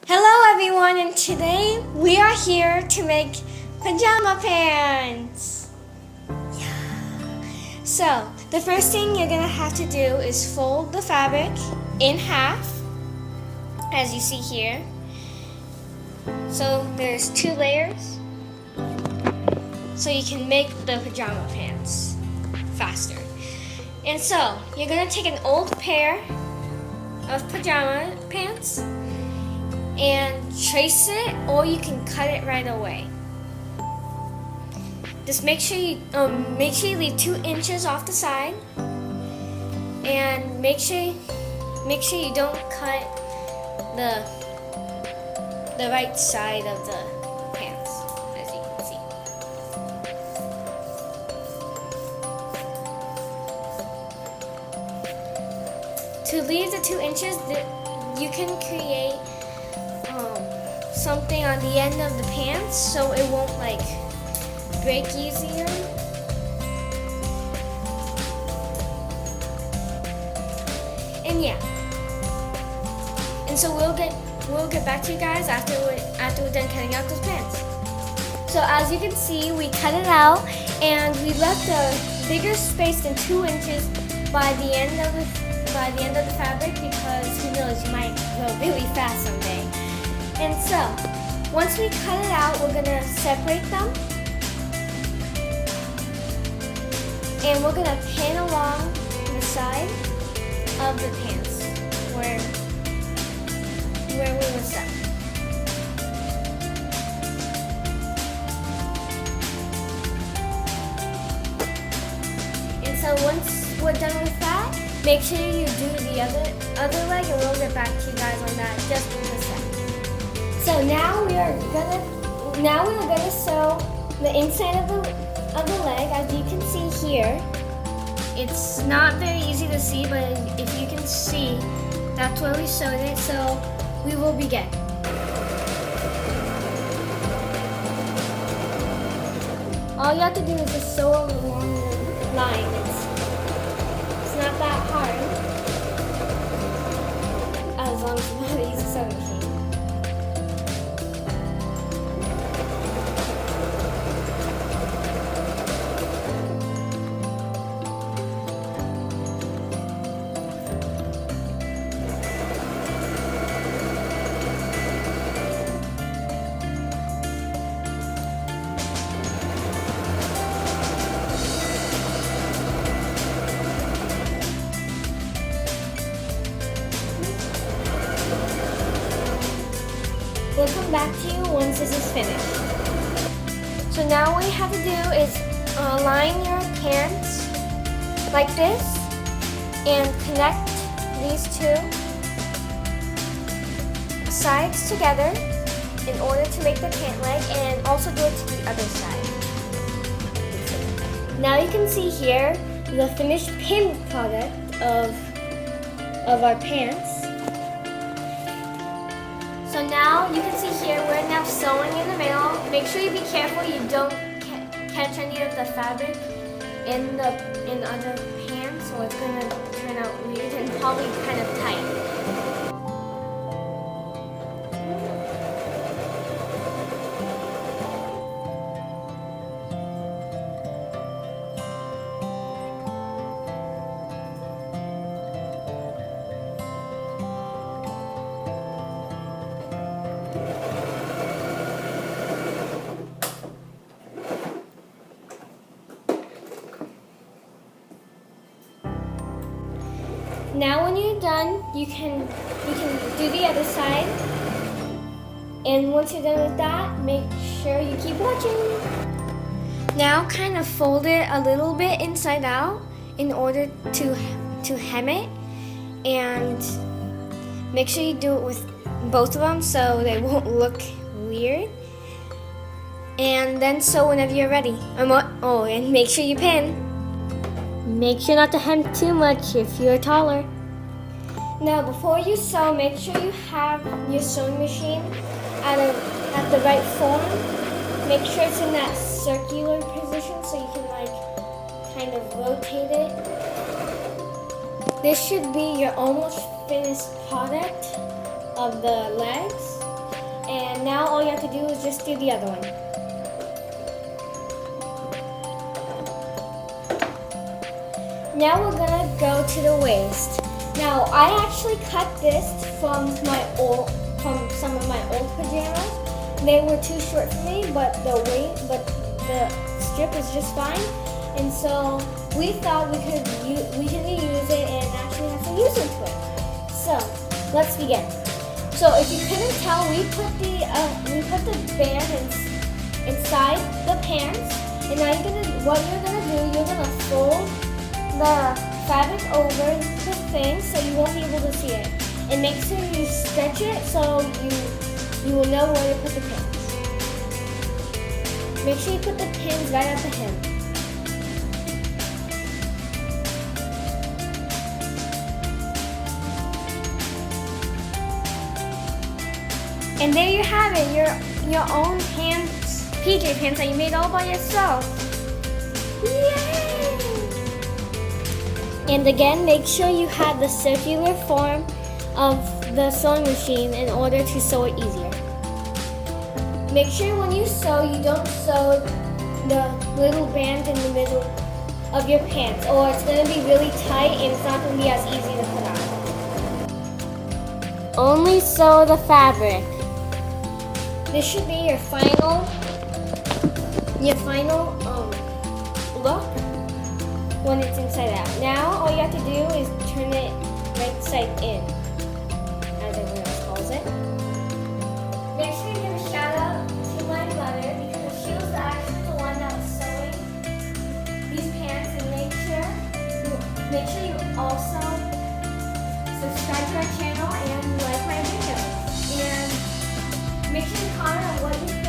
Hello everyone, and today we are here to make pajama pants. So, the first thing you're gonna have to do is fold the fabric in half, as you see here. So there's 2 layers, so you can make the pajama pants faster. And so, you're gonna take an old pair of pajama pants and trace it, or you can cut it right away. Just make sure you leave 2 inches off the side, and make sure you don't cut the right side of the pants, as you can see. To leave the 2 inches, you can create something on the end of the pants so it won't break easier. And yeah. And so we'll get back to you guys after we're done cutting out those pants. So as you can see, we cut it out and we left a bigger space than 2 inches by the end of the fabric, because who knows, you might grow really fast someday. And so, once we cut it out, we're gonna separate them, and we're gonna pin along the side of the pants where we were stuck. And so once we're done with that, make sure you do the other leg, and we'll get back to you guys on that just in a second. So now we are gonna sew the inside of the leg. As you can see here, it's not very easy to see, but if you can see, that's where we sewed it. So we will begin. All you have to do is just sew along the line. It's not that hard, as long as you know how to use a sewing machine. We'll come back to you once this is finished. So now what you have to do is line your pants like this and connect these 2 sides together in order to make the pant leg, and also do it to the other side. Now you can see here the finished pinned product of our pants. So now you can see here we're now sewing in the middle. Make sure you be careful you don't catch any of the fabric in other pants, or it's gonna turn out weird and probably kind of tight. Now when you're done, you can do the other side. And once you're done with that, make sure you keep watching. Now kind of fold it a little bit inside out in order to hem it. And make sure you do it with both of them so they won't look weird. And then sew whenever you're ready. And make sure you pin. Make sure not to hem too much if you're taller. Now before you sew, make sure you have your sewing machine at the right form. Make sure it's in that circular position so you can kind of rotate it. This should be your almost finished product. of the legs. And now all you have to do is just do the other one. Now we're gonna go to the waist. Now I actually cut this from some of my old pajamas. They were too short for me, but the strip is just fine. And so we thought we could reuse it and actually have some use into it. So let's begin. So if you couldn't tell, we put the band inside the pants. And now what you're gonna do, you're gonna fold the fabric over the thing so you won't be able to see it. And make sure you stretch it so you will know where to put the pins. Make sure you put the pins right at the hem. And there you have it, your own pants, PJ pants that you made all by yourself. Yay! And again, make sure you have the circular form of the sewing machine in order to sew it easier. Make sure when you sew, you don't sew the little band in the middle of your pants, or it's going to be really tight and it's not going to be as easy to put on. Only sew the fabric. This should be your final look when it's inside out. Now all you have to do is turn it right side in, as everyone else calls it. Make sure you give a shout out to my mother because she was actually the one that was sewing these pants. And make sure you also subscribe to our channel and like my videos. And make sure you comment on what you